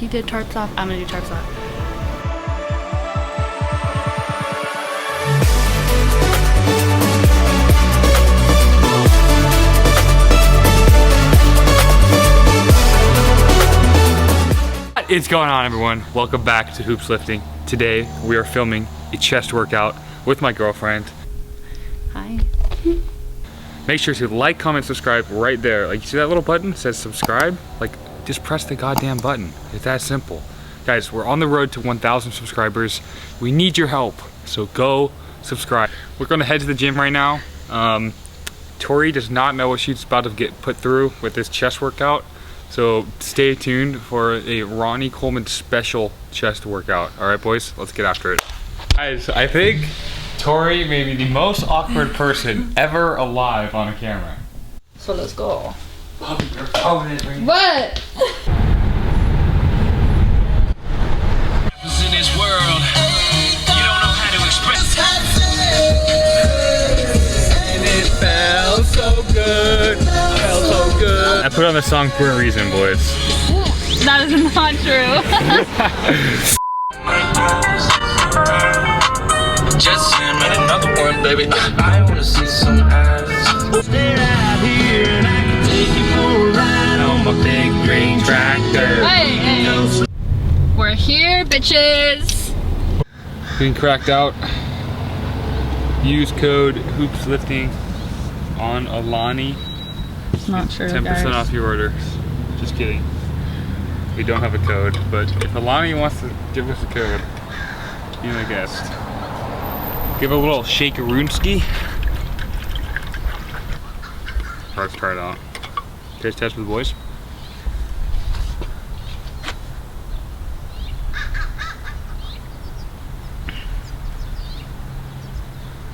He did tarps off. I'm gonna do tarps off. What is going on, everyone? Welcome back to Hoopslifting. Today we are filming a chest workout with my girlfriend. Hi. Make sure to like, comment, subscribe right there. Like, you see that little button that says subscribe? Like, just press the goddamn button. It's that simple. Guys, we're on the road to 1,000 subscribers. We need your help, so go subscribe. We're gonna head to the gym right now. Tori does not know what she's about to get put through with this chest workout, so stay tuned for a Ronnie Coleman special chest workout. All right, boys, let's get after it. Guys, I think Tori may be the most awkward person ever alive on a camera. So let's go. Oh, you're throwing it right now. What? In this world, you don't know how to express. And it felt so good. Felt so good. I put on the song for a reason, boys. That is not true. Just send me another one, baby. I wanna see some ass. Stay out here and I can take you for a ride on my big green tractor. Hey. We're here, bitches. Being cracked out. Use code Hoopslifting on Alani. Not true, 10% off your order. Just kidding. We don't have a code, but if Alani wants to give us a code, be my guest. Give a little shakeroonski. Let's try it out. Taste test with the boys.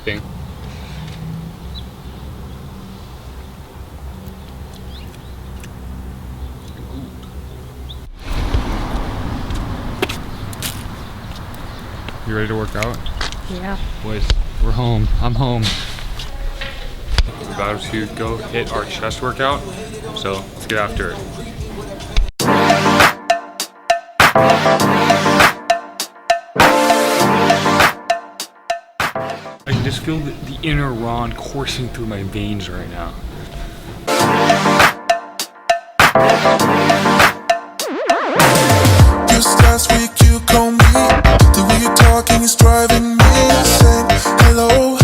Thing. You ready to work out? Yeah. Boys, we're home. I'm home. We're about to go hit our chest workout, so let's get after it. I can just feel the inner Ron coursing through my veins right now. Just last week you called me. The way you're talking is driving me insane. Hello.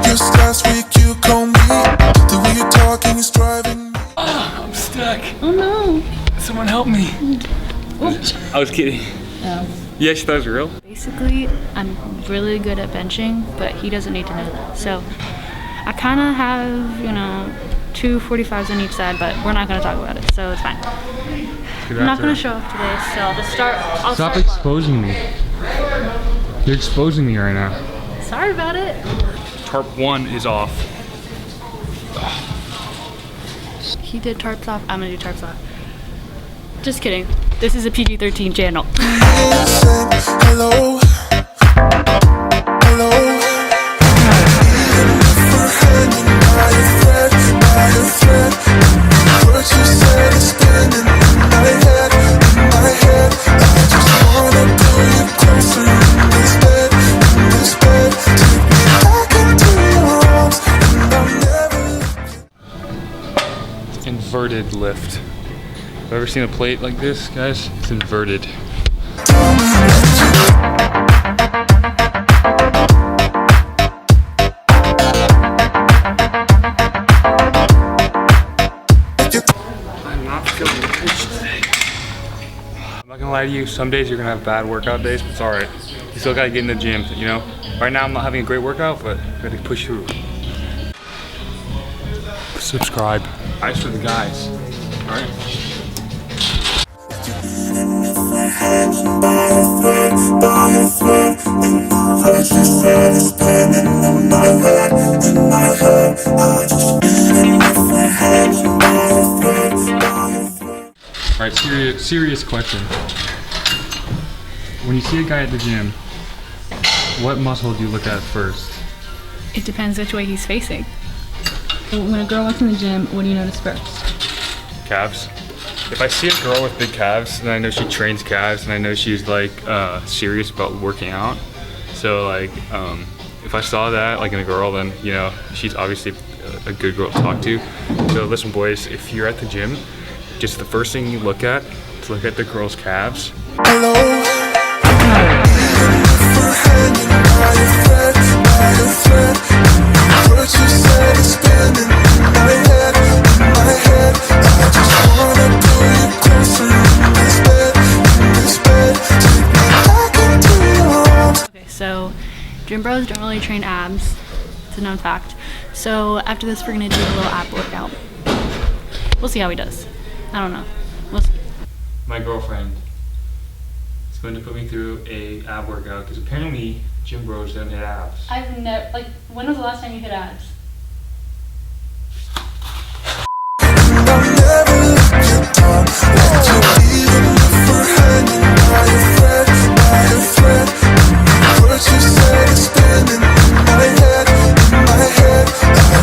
Just last week you called me. The way you're talking is driving me. I'm stuck. Oh no. Someone help me. I was kidding. No. Yeah, she thought it was real. Basically, I'm really good at benching, but he doesn't need to know that. So I kind of have, you know, 2 45s on each side, but we're not going to talk about it, so it's fine. I'm not going to show off today, so I'll just start. Stop exposing me. You're exposing me right now. Sorry about it. Tarp 1 is off. He did tarps off. I'm going to do tarps off. Just kidding. This is a PG-13 channel. Hello. Hello. What you said is spinning in my head, I just wanna pull you closer in this bed, take me back into your arms, and I'll never. Inverted lift. Have you ever seen a plate like this, guys? It's inverted. I'm not feeling the pitch today. I'm not gonna lie to you, some days you're gonna have bad workout days, but it's alright. You still gotta get in the gym, you know? Right now I'm not having a great workout, but I gotta push through. Subscribe. Eyes for the guys. Alright? Alright, serious question. When you see a guy at the gym, what muscle do you look at first? It depends which way he's facing. When a girl walks in the gym, what do you notice first? calves. If I see a girl with big calves, and I know she trains calves, and I know she's like serious about working out. So like, if I saw that like in a girl, then you know she's obviously a good girl to talk to. So listen, boys, if you're at the gym, just the first thing you look at is look at the girl's calves. Hello. Even if we're hanging by a thread, what you said is spinning in my head, I just wanna pull you closer in this bed, take me back into your arms. Okay, so gym bros don't really train abs. It's a known fact. So after this, we're gonna do a little ab workout. We'll see how he does. I don't know. We'll see. My girlfriend is going to put me through a ab workout because apparently gym bros don't hit abs. I've never, like, when was the last time you hit abs? I'll never let you down, let you, even if we're hanging by a thread, what you said is spinning in my head, I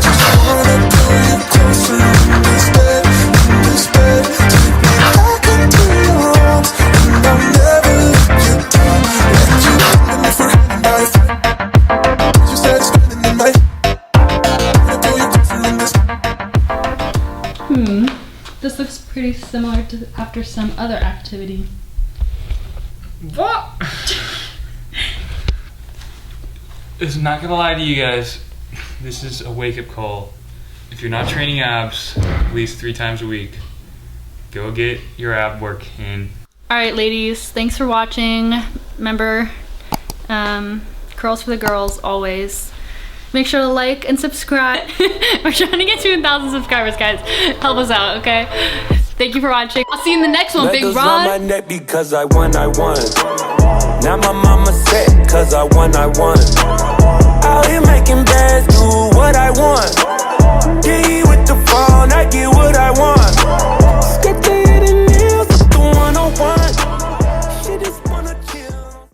just wanna pull you closer in this bed, take me back into your arms, and I'll never let you down, let you, even if we're hanging by a thread, what you said is spinning in my head, I wanna pull you closer in this. This looks pretty similar to after some other activity. What? It's not gonna lie to you guys. This is a wake-up call. If you're not training abs at least 3 times a week, go get your ab work in. All right, ladies, thanks for watching. Remember, curls for the girls always. Make sure to like and subscribe. We're trying to get to 1,000 subscribers, guys. Help us out, okay? Thank you for watching. I'll see you in the next one, Big Medals Ron. on my neck because I won. Now my mama said, cause I won. Out here making